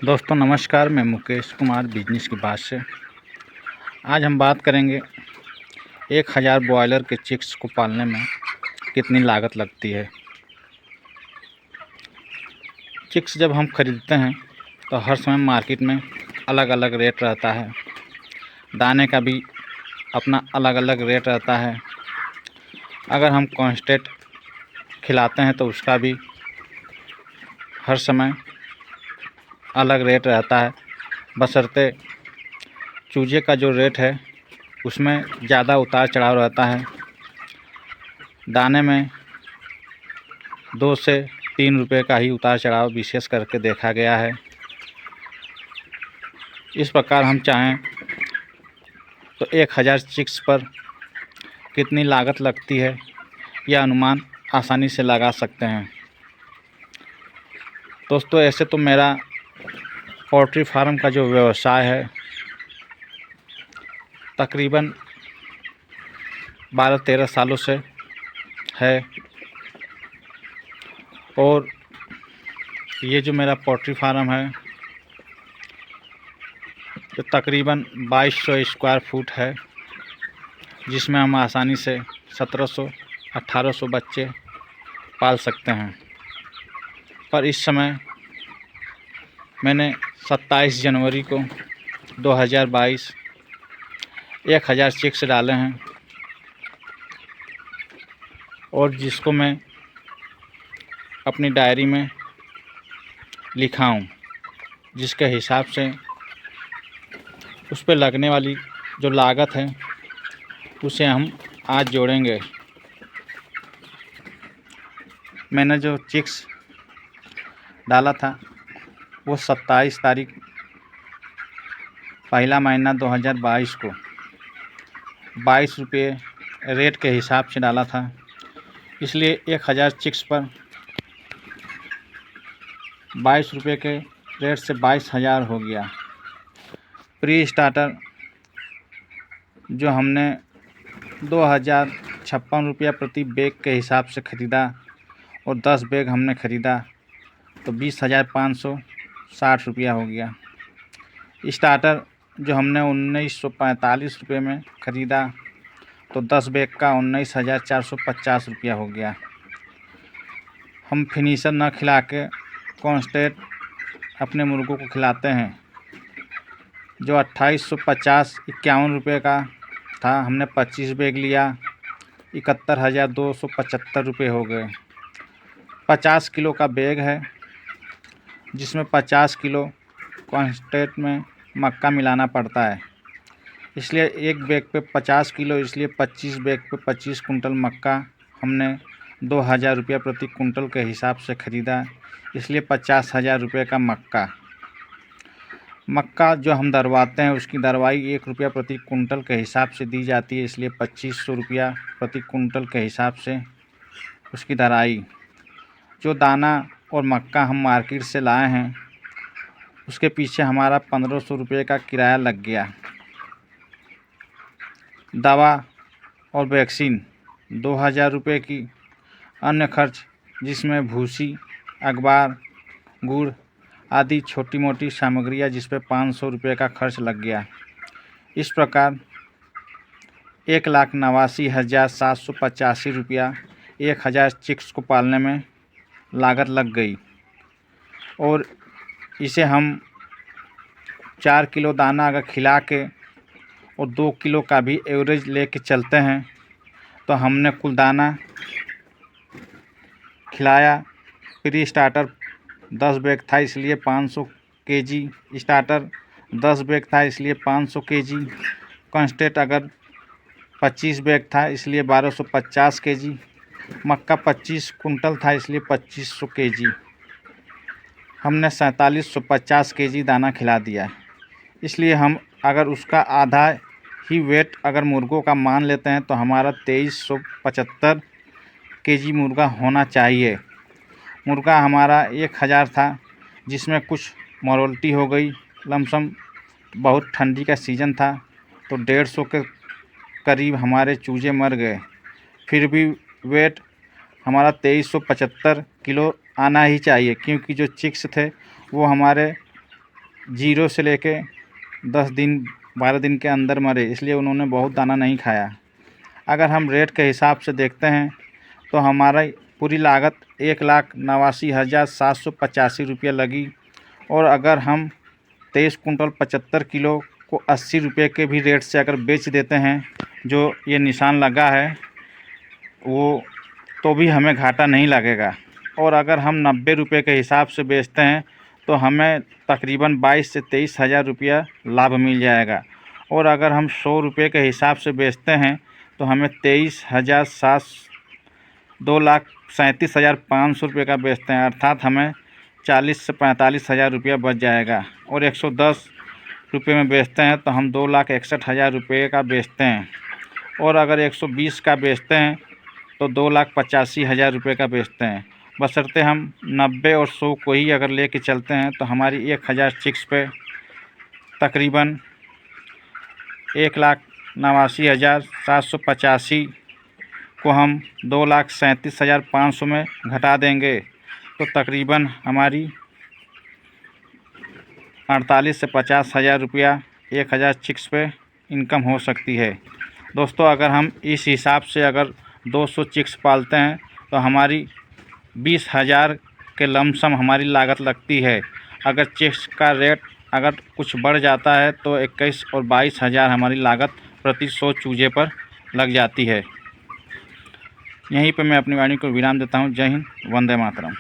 दोस्तों नमस्कार, मैं मुकेश कुमार बिजनेस की बात से। आज हम बात करेंगे 1000 बॉयलर के चिक्स को पालने में कितनी लागत लगती है। चिक्स जब हम ख़रीदते हैं तो हर समय मार्केट में अलग अलग रेट रहता है। दाने का भी अपना अलग अलग रेट रहता है। अगर हम कांस्टेंट खिलाते हैं तो उसका भी हर समय अलग रेट रहता है। बशर्ते चूजे का जो रेट है उसमें ज़्यादा उतार चढ़ाव रहता है। दाने में 2 से 3 रुपये का ही उतार चढ़ाव विशेष करके देखा गया है। इस प्रकार हम चाहें तो 1000 चिक्स पर कितनी लागत लगती है यह अनुमान आसानी से लगा सकते हैं। दोस्तों ऐसे तो मेरा पोल्ट्री फार्म का जो व्यवसाय है तकरीबन 12-13 सालों से है और ये जो मेरा पोल्ट्री फार्म है जो तकरीबन 2200 स्क्वायर फुट है, जिसमें हम आसानी से 1700-1800 बच्चे पाल सकते हैं। पर इस समय मैंने 27 जनवरी को 2022 1000 चिक्स डाले हैं और जिसको मैं अपनी डायरी में लिखा हूँ, जिसके हिसाब से उस पर लगने वाली जो लागत है उसे हम आज जोड़ेंगे। मैंने जो चिक्स डाला था वो 27 तारीख पहला महीना 2022 को 22 रुपये रेट के हिसाब से डाला था, इसलिए 1000 चिक्स पर 22 रुपये के रेट से 22,000 हो गया। प्री स्टार्टर जो हमने 2056 रुपया प्रति बैग के हिसाब से ख़रीदा और 10 बैग हमने ख़रीदा तो 20,560 रुपया हो गया। स्टार्टर जो हमने 1945 रुपये में ख़रीदा तो 10 बैग का 19,450 रुपया हो गया। हम फिनिशर न खिला के कांस्टेंट अपने मुर्गों को खिलाते हैं, जो 2850-51 रुपये का था, हमने 25 बैग लिया, 71,275 रुपये हो गए। 50 किलो का बैग है, जिसमें 50 किलो कांस्टेंट में मक्का मिलाना पड़ता है, इसलिए एक बैग पे 50 किलो, इसलिए 25 बैग पे 25 कुंटल मक्का हमने 2000 रुपया प्रति कुंटल के हिसाब से ख़रीदा, इसलिए 50,000 रुपये का मक्का जो हम दरवाते हैं उसकी दरवाई 1 रुपया प्रति कुंटल के हिसाब से दी जाती है, इसलिए 2500 रुपया प्रति कुंटल के हिसाब से उसकी दराई। जो दाना और मक्का हम मार्केट से लाए हैं उसके पीछे हमारा 1500 रुपये का किराया लग गया। दवा और वैक्सीन 2000 रुपये की, अन्य खर्च जिसमें भूसी, अखबार, गुड़ आदि छोटी मोटी सामग्रियाँ जिस पे 500 रुपये का खर्च लग गया। इस प्रकार 1,89,785 रुपया 1000 चिक्स को पालने में लागत लग गई और इसे हम 4 किलो दाना अगर खिला के और 2 किलो का भी एवरेज लेके चलते हैं तो हमने कुल दाना खिलाया। प्री स्टार्टर 10 बैग था इसलिए 500 केजी, स्टार्टर 10 बैग था इसलिए 500 केजी, कांस्टेंट अगर 25 बैग था इसलिए 1250 केजी, मक्का 25 कुंटल था इसलिए 2500 केजी। हमने 4750 केजी दाना खिला दिया, इसलिए हम अगर उसका आधा ही वेट अगर मुर्गों का मान लेते हैं तो हमारा 2375 केजी मुर्गा होना चाहिए। मुर्गा हमारा 1000 था, जिसमें कुछ मॉर्टलिटी हो गई, लमसम बहुत ठंडी का सीज़न था तो 150 के करीब हमारे चूजे मर गए। फिर भी वेट हमारा 2375 किलो आना ही चाहिए, क्योंकि जो चिक्स थे वो हमारे 0 से लेके 10 दिन 12 दिन के अंदर मरे, इसलिए उन्होंने बहुत दाना नहीं खाया। अगर हम रेट के हिसाब से देखते हैं तो हमारा पूरी लागत 1,89,785 रुपये लगी। और अगर हम 23 कुंटल 75 किलो को 80 रुपये के भी रेट से अगर बेच देते हैं, जो ये निशान लगा है वो, तो भी हमें घाटा नहीं लगेगा। और अगर हम 90 रुपये के हिसाब से बेचते हैं तो हमें तकरीबन 22 से 23 हज़ार रुपया लाभ मिल जाएगा। और अगर हम 100 रुपये के हिसाब से बेचते हैं तो हमें 2,37,500 रुपये का बेचते हैं, अर्थात हमें 40 से 45 हज़ार रुपया बच जाएगा। और 110 रुपये में बेचते हैं तो हम 2,61,000 रुपये का बेचते हैं। और अगर 120 का बेचते हैं तो 2,85,000 रुपये का बेचते हैं। बशर्ते हम 90 और 100 को ही अगर लेके चलते हैं तो हमारी 1,000 चिक्स पे तकरीबन 1,89,785 को हम 2,37,500 में घटा देंगे तो तकरीबन हमारी 48 से 50 हज़ार रुपया 1,000 चिक्स पे इनकम हो सकती है। दोस्तों, अगर हम इस हिसाब से अगर 200 चिक्स पालते हैं तो हमारी 20,000 के लमसम हमारी लागत लगती है। अगर चिक्स का रेट अगर कुछ बढ़ जाता है तो 21 और 22 हज़ार हमारी लागत प्रति 100 चूजे पर लग जाती है। यहीं पे मैं अपनी वाणी को विराम देता हूँ। जय हिंद, वंदे मातरम।